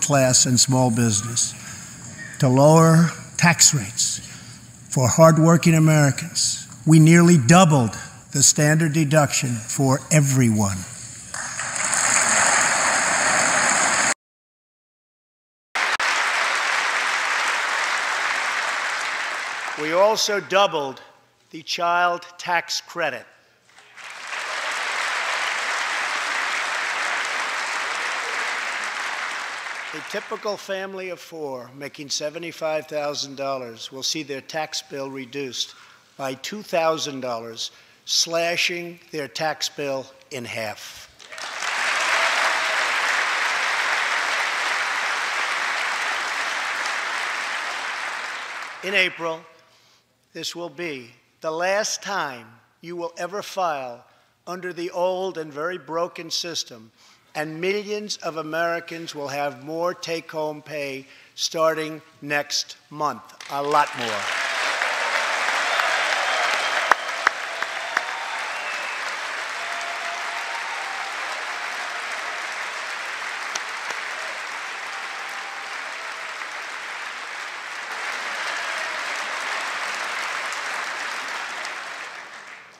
class and small business, to lower tax rates for hardworking Americans. We nearly doubled the standard deduction for everyone. We also doubled the child tax credit. A typical family of four making $75,000 will see their tax bill reduced by $2,000, slashing their tax bill in half. In April, this will be the last time you will ever file under the old and very broken system, and millions of Americans will have more take-home pay starting next month, a lot more.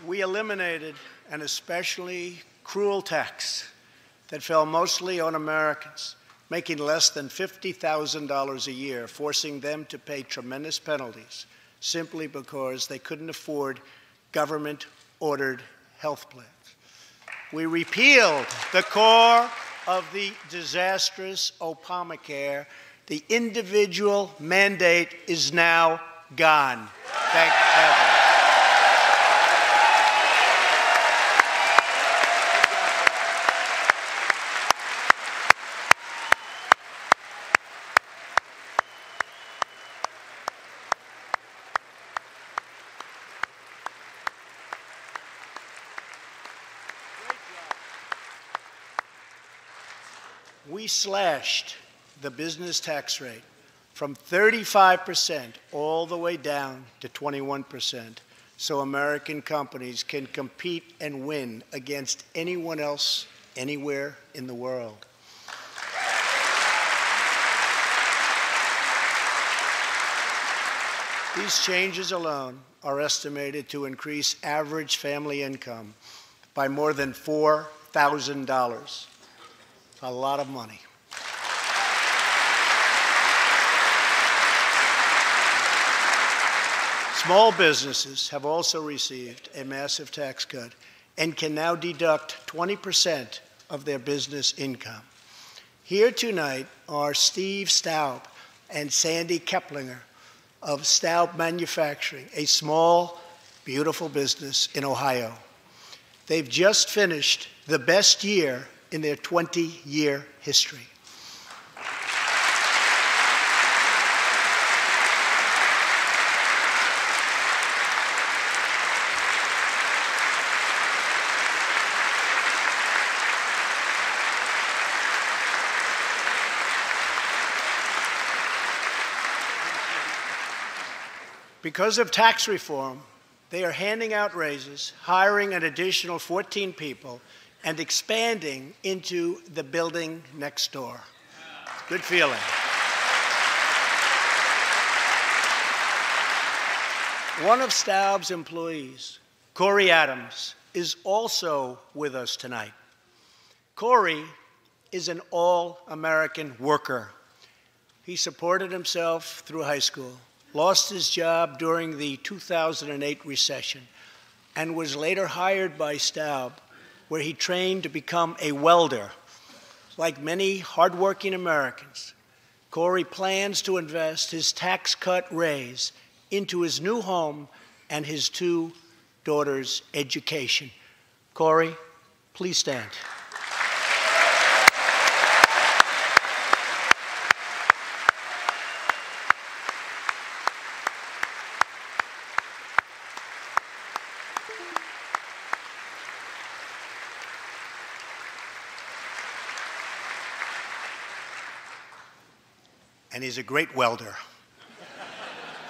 We eliminated an especially cruel tax that fell mostly on Americans making less than $50,000 a year, forcing them to pay tremendous penalties simply because they couldn't afford government-ordered health plans. We repealed the core of the disastrous Obamacare. The individual mandate is now gone. Thank heaven. We slashed the business tax rate from 35% all the way down to 21%, so American companies can compete and win against anyone else anywhere in the world. These changes alone are estimated to increase average family income by more than $4,000. A lot of money. Small businesses have also received a massive tax cut and can now deduct 20% of their business income. Here tonight are Steve Staub and Sandy Keplinger of Staub Manufacturing, a small, beautiful business in Ohio. They've just finished the best year in their 20-year history. Because of tax reform, they are handing out raises, hiring an additional 14 people, and expanding into the building next door. Good feeling. One of Staub's employees, Corey Adams, is also with us tonight. Corey is an all-American worker. He supported himself through high school, lost his job during the 2008 recession, and was later hired by Staub, where he trained to become a welder. Like many hardworking Americans, Corey plans to invest his tax cut raise into his new home and his two daughters' education. Corey, please stand. And he's a great welder.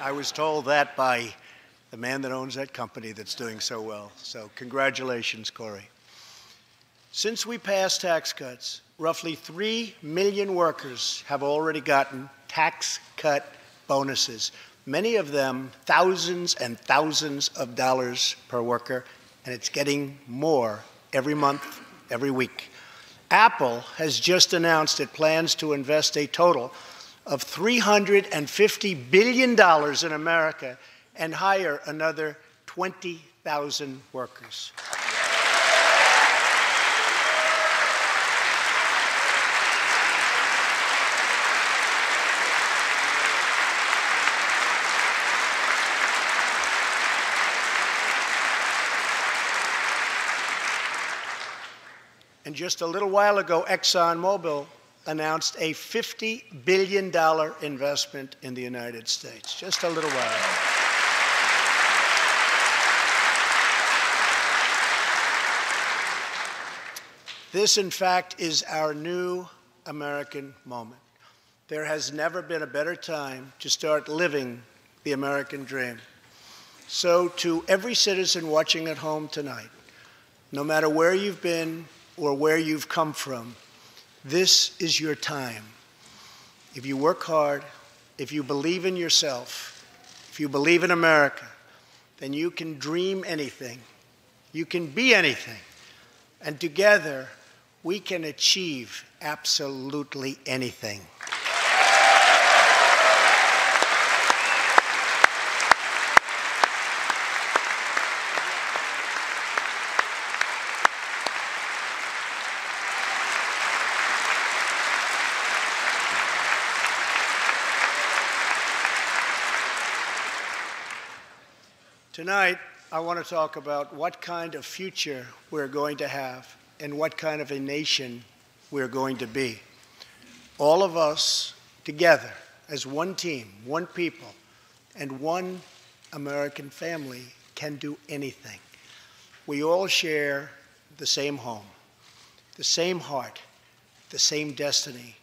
I was told that by the man that owns that company that's doing so well. So congratulations, Corey. Since we passed tax cuts, roughly 3 million workers have already gotten tax cut bonuses, many of them thousands and thousands of dollars per worker, and it's getting more every month, every week. Apple has just announced it plans to invest a total of $350 billion in America and hire another 20,000 workers. And just a little while ago, ExxonMobil announced a $50 billion investment in the United States, just a little while ago. This, in fact, is our new American moment. There has never been a better time to start living the American dream. So to every citizen watching at home tonight, no matter where you've been or where you've come from, this is your time. If you work hard, if you believe in yourself, if you believe in America, then you can dream anything. You can be anything. And together, we can achieve absolutely anything. Tonight, I want to talk about what kind of future we're going to have and what kind of a nation we're going to be. All of us together as one team, one people, and one American family can do anything. We all share the same home, the same heart, the same destiny,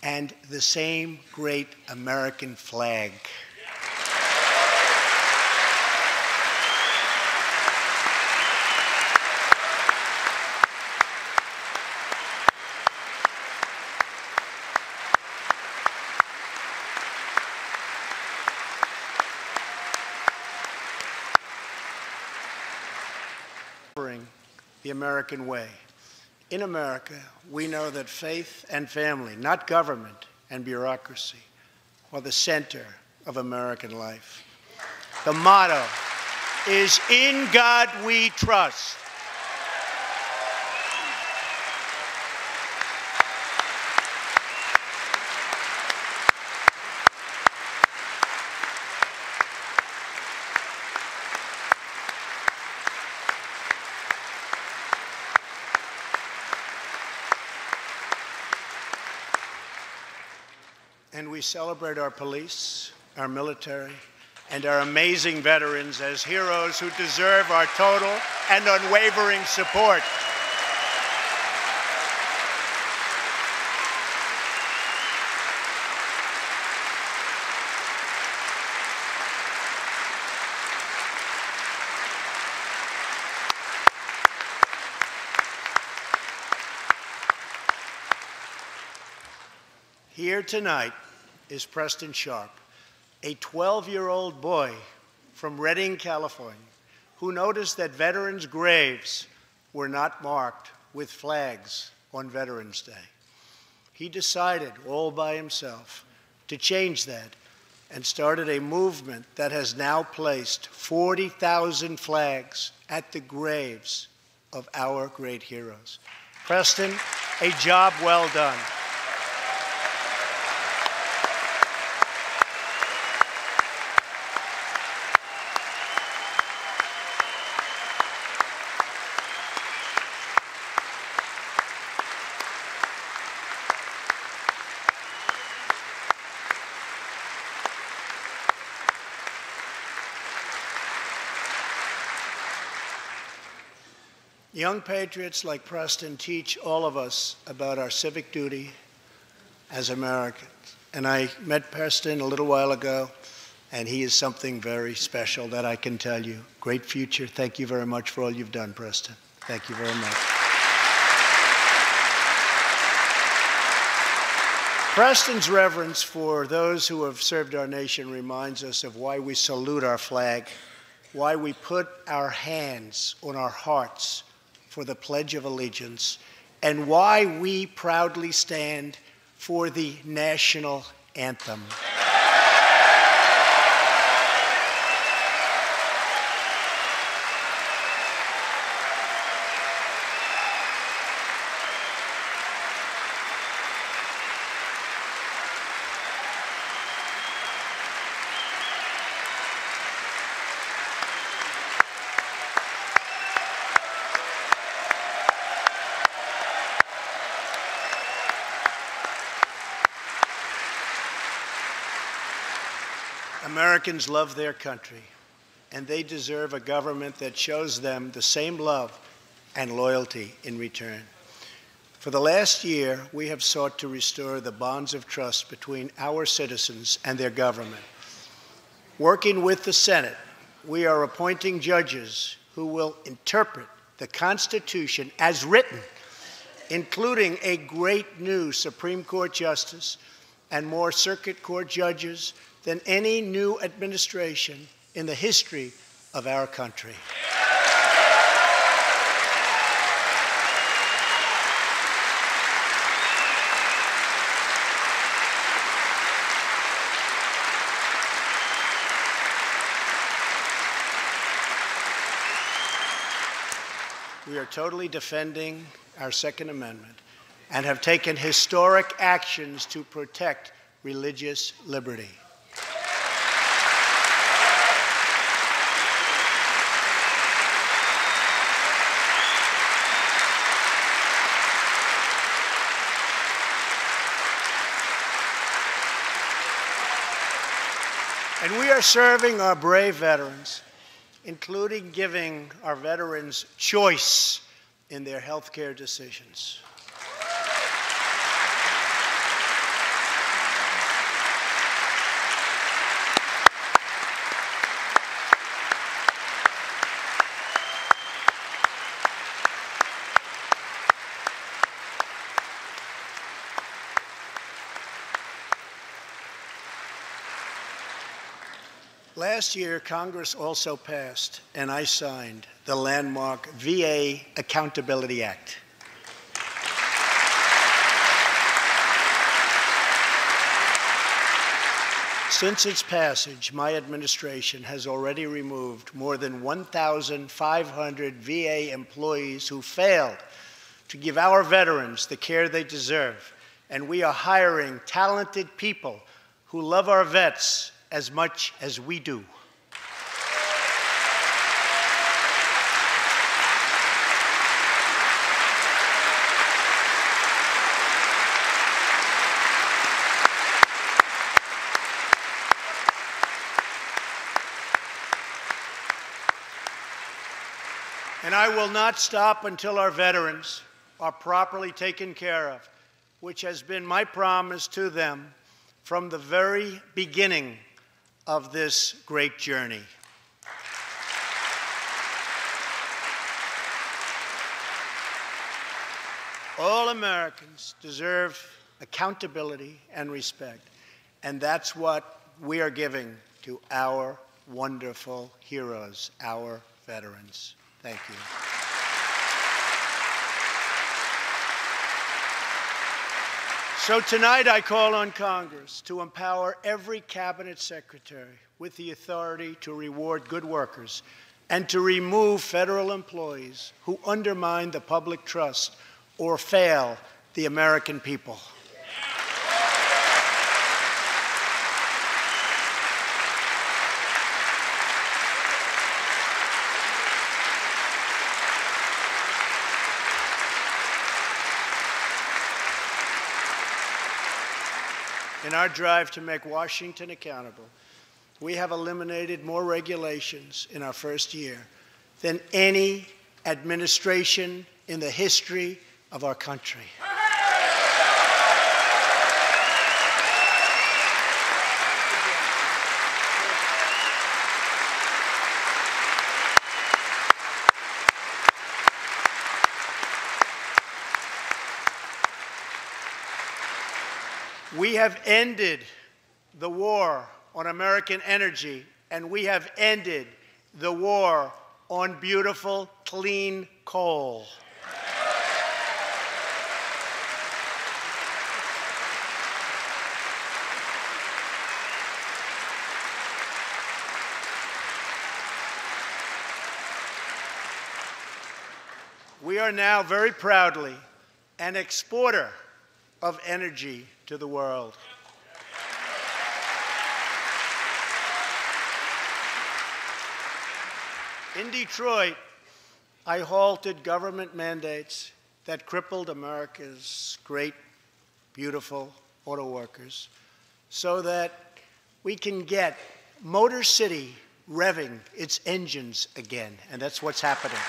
and the same great American flag. The American way. In America, we know that faith and family, not government and bureaucracy, are the center of American life. The motto is, "In God we trust." And we celebrate our police, our military, and our amazing veterans as heroes who deserve our total and unwavering support. Here tonight is Preston Sharp, a 12-year-old boy from Redding, California, who noticed that veterans' graves were not marked with flags on Veterans Day. He decided all by himself to change that and started a movement that has now placed 40,000 flags at the graves of our great heroes. Preston, a job well done. Young patriots like Preston teach all of us about our civic duty as Americans. And I met Preston a little while ago, and he is something very special that I can tell you. Great future. Thank you very much for all you've done, Preston. Thank you very much. Preston's reverence for those who have served our nation reminds us of why we salute our flag, why we put our hands on our hearts for the Pledge of Allegiance, and why we proudly stand for the national anthem. Americans love their country, and they deserve a government that shows them the same love and loyalty in return. For the last year, we have sought to restore the bonds of trust between our citizens and their government. Working with the Senate, we are appointing judges who will interpret the Constitution as written, including a great new Supreme Court justice and more circuit court judges than any new administration in the history of our country. We are totally defending our Second Amendment and have taken historic actions to protect religious liberty. And we are serving our brave veterans, including giving our veterans choice in their health care decisions. Last year, Congress also passed, and I signed, the landmark VA Accountability Act. Since its passage, my administration has already removed more than 1,500 VA employees who failed to give our veterans the care they deserve, and we are hiring talented people who love our vets as much as we do. And I will not stop until our veterans are properly taken care of, which has been my promise to them from the very beginning of this great journey. All Americans deserve accountability and respect, and that's what we are giving to our wonderful heroes, our veterans. Thank you. So tonight I call on Congress to empower every cabinet secretary with the authority to reward good workers and to remove federal employees who undermine the public trust or fail the American people. In our drive to make Washington accountable, we have eliminated more regulations in our first year than any administration in the history of our country. We We have ended the war on American energy, and we have ended the war on beautiful, clean coal. We are now very proudly an exporter of energy to the world. In Detroit, I halted government mandates that crippled America's great, beautiful auto workers so that we can get Motor City revving its engines again, and that's what's happening.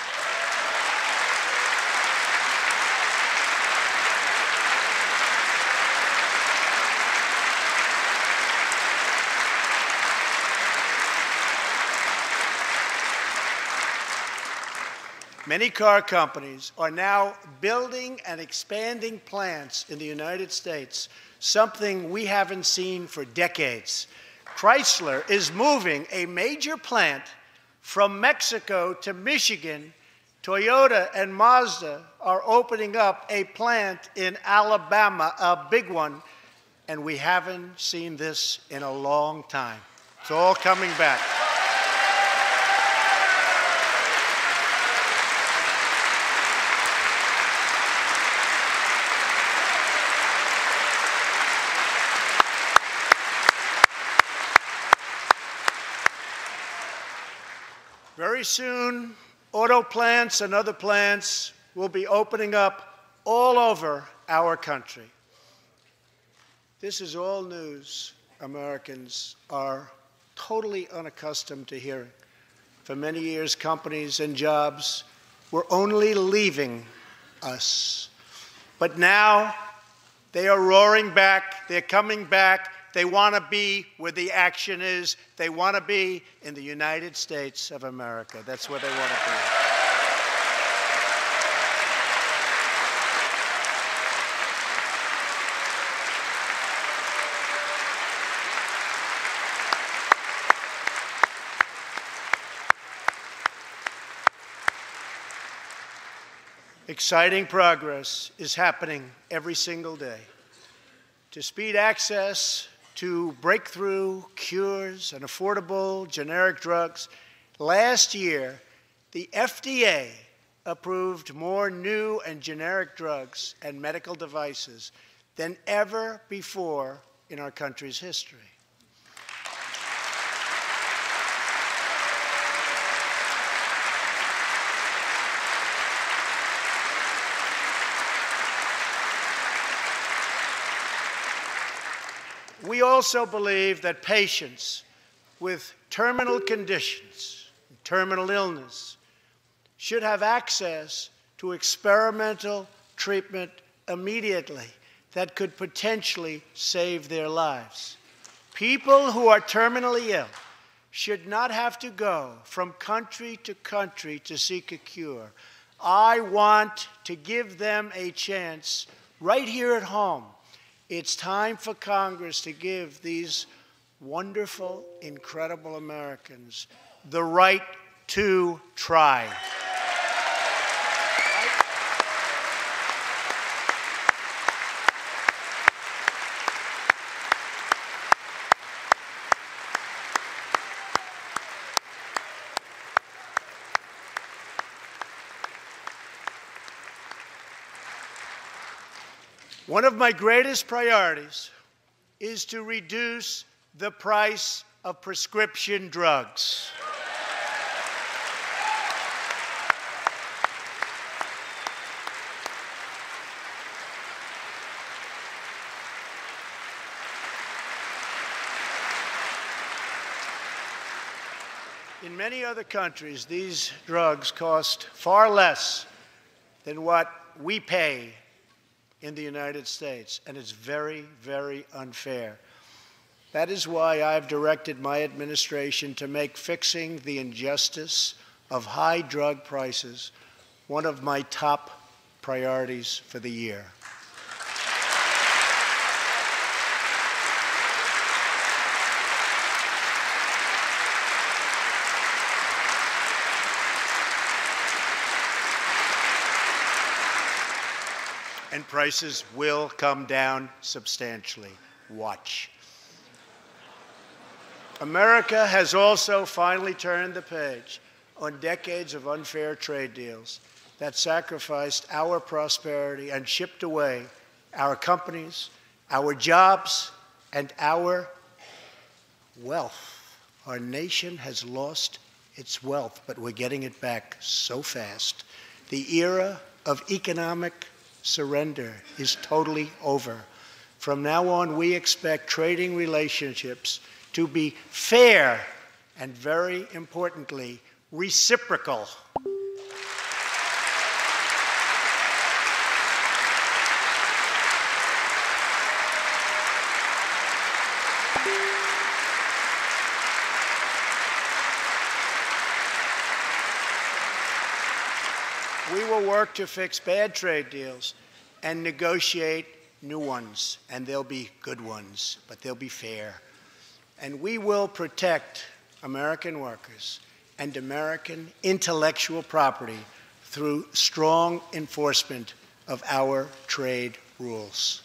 Many car companies are now building and expanding plants in the United States, something we haven't seen for decades. Chrysler is moving a major plant from Mexico to Michigan. Toyota and Mazda are opening up a plant in Alabama, a big one, and we haven't seen this in a long time. It's all coming back. Very soon, auto plants and other plants will be opening up all over our country. This is all news Americans are totally unaccustomed to hearing. For many years, companies and jobs were only leaving us. But now, they are roaring back, they're coming back. They want to be where the action is. They want to be in the United States of America. That's where they want to be. Exciting progress is happening every single day. To speed access to breakthrough cures and affordable generic drugs, last year, the FDA approved more new and generic drugs and medical devices than ever before in our country's history. We also believe that patients with terminal conditions, terminal illness, should have access to experimental treatment immediately that could potentially save their lives. People who are terminally ill should not have to go from country to seek a cure. I want to give them a chance right here at home. It's time for Congress to give these wonderful, incredible Americans the right to try. One of my greatest priorities is to reduce the price of prescription drugs. In many other countries, these drugs cost far less than what we pay in the United States, and it's very, very unfair. That is why I've directed my administration to make fixing the injustice of high drug prices one of my top priorities for the year. and prices will come down substantially. Watch. America has also finally turned the page on decades of unfair trade deals that sacrificed our prosperity and shipped away our companies, our jobs, and our wealth. Our nation has lost its wealth, but we're getting it back so fast. The era of economic surrender is totally over. From now on, we expect trading relationships to be fair and, very importantly, reciprocal. We will work to fix bad trade deals and negotiate new ones, and they'll be good ones, but they'll be fair. And we will protect American workers and American intellectual property through strong enforcement of our trade rules.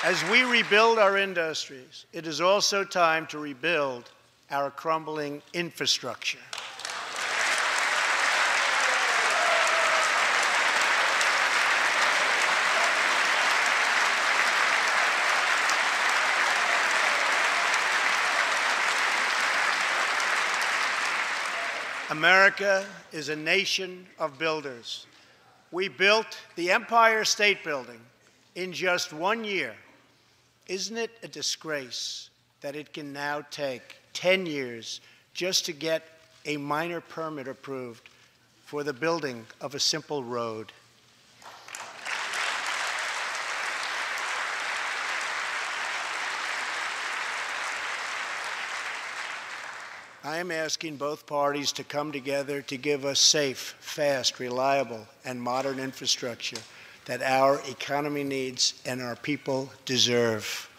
As we rebuild our industries, it is also time to rebuild our crumbling infrastructure. America is a nation of builders. We built the Empire State Building in just 1 year. Isn't it a disgrace that it can now take 10 years just to get a minor permit approved for the building of a simple road? I am asking both parties to come together to give us safe, fast, reliable, and modern infrastructure that our economy needs and our people deserve.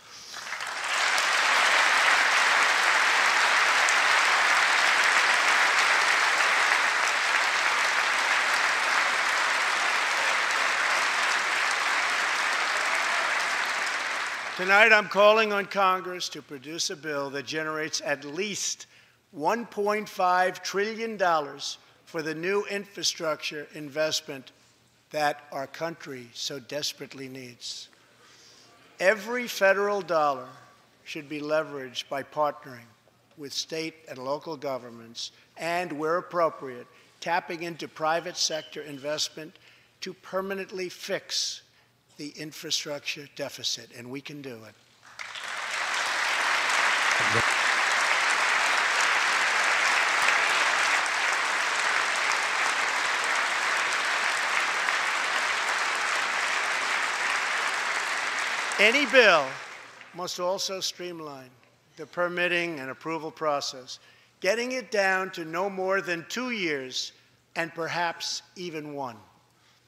Tonight, I'm calling on Congress to produce a bill that generates at least $1.5 trillion for the new infrastructure investment that our country so desperately needs. Every federal dollar should be leveraged by partnering with state and local governments and, where appropriate, tapping into private sector investment to permanently fix the infrastructure deficit, and we can do it. Any bill must also streamline the permitting and approval process, getting it down to no more than 2 years and perhaps even 1.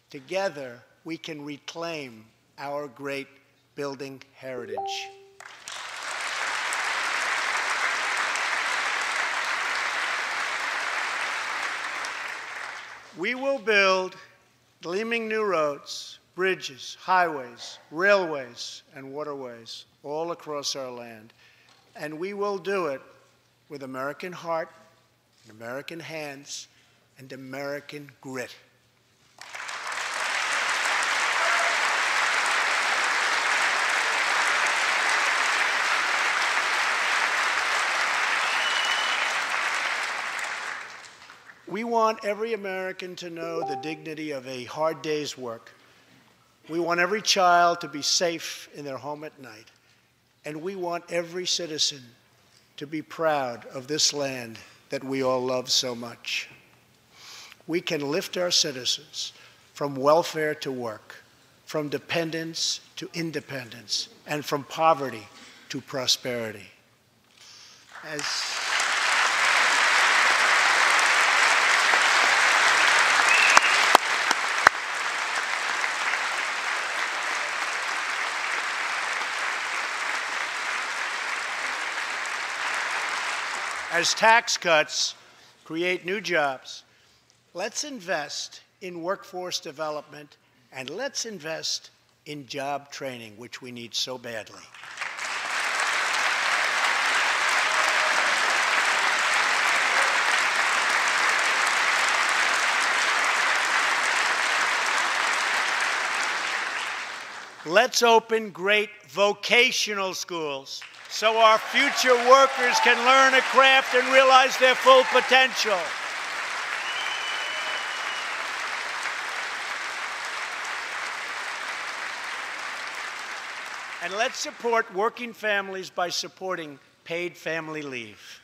Together, we can reclaim our great building heritage. We will build gleaming new roads, bridges, highways, railways, and waterways all across our land. And we will do it with American heart, American hands, and American grit. We want every American to know the dignity of a hard day's work. We want every child to be safe in their home at night. And we want every citizen to be proud of this land that we all love so much. We can lift our citizens from welfare to work, from dependence to independence, and from poverty to prosperity. As tax cuts create new jobs. Let's invest in workforce development, and let's invest in job training, which we need so badly. Let's open great vocational schools so our future workers can learn a craft and realize their full potential. And let's support working families by supporting paid family leave.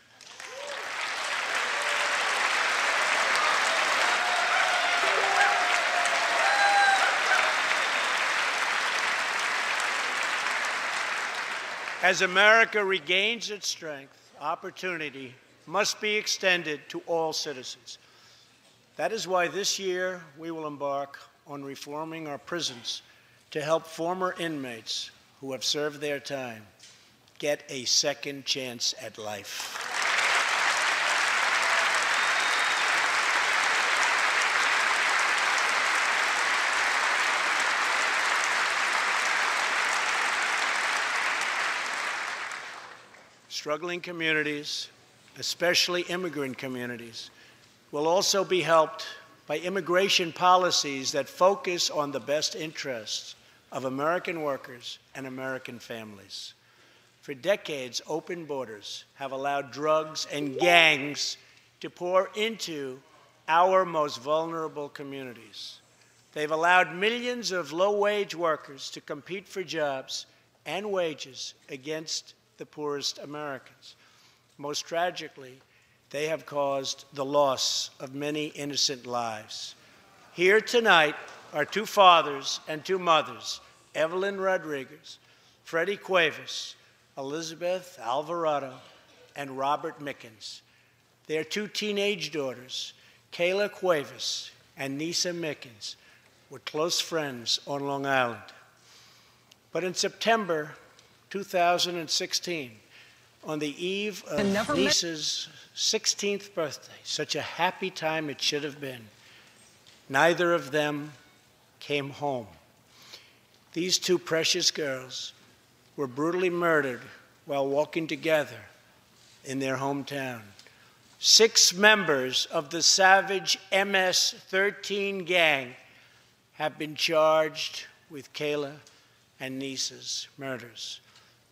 As America regains its strength, opportunity must be extended to all citizens. That is why this year we will embark on reforming our prisons to help former inmates who have served their time get a second chance at life. Struggling communities, especially immigrant communities, will also be helped by immigration policies that focus on the best interests of American workers and American families. For decades, open borders have allowed drugs and gangs to pour into our most vulnerable communities. They've allowed millions of low-wage workers to compete for jobs and wages against the poorest Americans. Most tragically, they have caused the loss of many innocent lives. Here tonight are two fathers and two mothers, Evelyn Rodriguez, Freddie Cuevas, Elizabeth Alvarado, and Robert Mickens. Their two teenage daughters, Kayla Cuevas and Nisa Mickens, were close friends on Long Island. But in September 2016, on the eve of Nisa's 16th birthday, such a happy time it should have been, neither of them came home. These two precious girls were brutally murdered while walking together in their hometown. 6 members of the savage MS-13 gang have been charged with Kayla and Nisa's murders.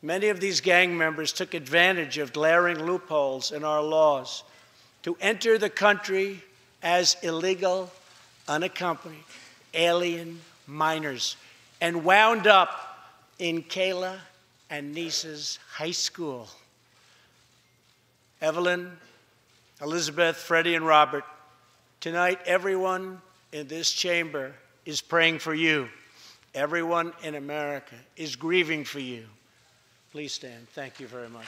Many of these gang members took advantage of glaring loopholes in our laws to enter the country as illegal, unaccompanied, alien minors and wound up in Kayla and Nisa's high school. Evelyn, Elizabeth, Freddie, and Robert, tonight everyone in this chamber is praying for you. Everyone in America is grieving for you. Please stand. Thank you very much.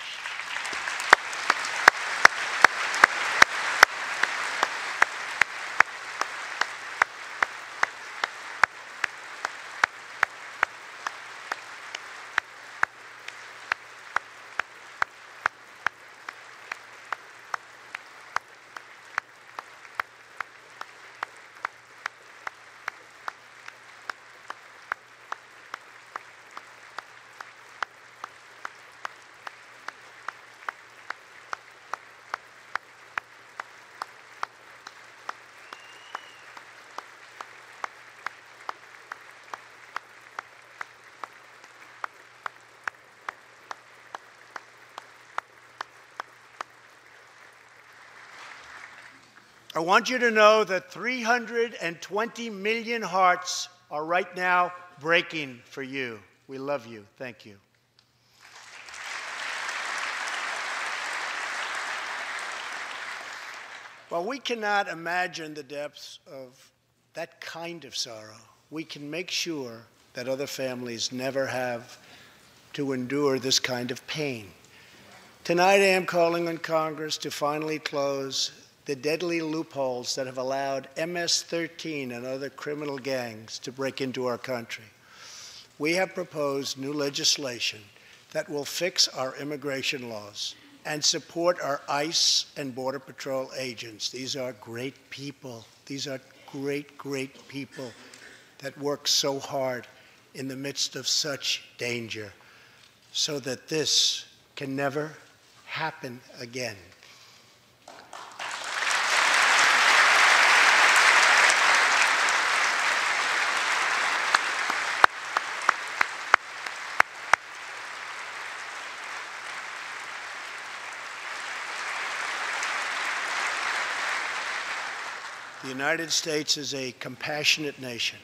I want you to know that 320 million hearts are right now breaking for you. We love you. Thank you. While we cannot imagine the depths of that kind of sorrow, we can make sure that other families never have to endure this kind of pain. Tonight I am calling on Congress to finally close the deadly loopholes that have allowed MS-13 and other criminal gangs to break into our country. We have proposed new legislation that will fix our immigration laws and support our ICE and Border Patrol agents. These are great people. These are great, great people that work so hard in the midst of such danger so that this can never happen again. The United States is a compassionate nation.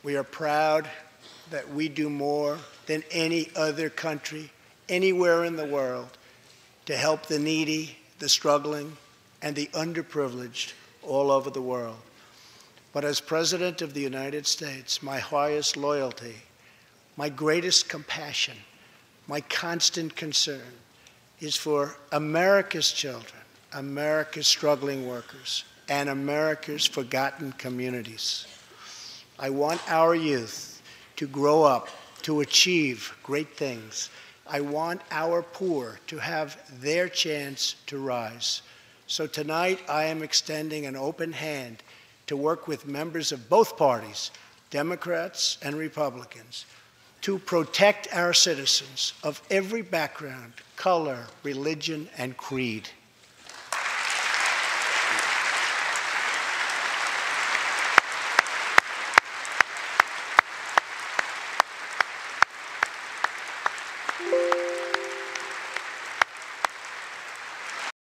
We are proud that we do more than any other country anywhere in the world to help the needy, the struggling, and the underprivileged all over the world. But as President of the United States, my highest loyalty, my greatest compassion, my constant concern is for America's children, America's struggling workers, and America's forgotten communities. I want our youth to grow up, to achieve great things. I want our poor to have their chance to rise. So tonight, I am extending an open hand to work with members of both parties, Democrats and Republicans, to protect our citizens of every background, color, religion, and creed.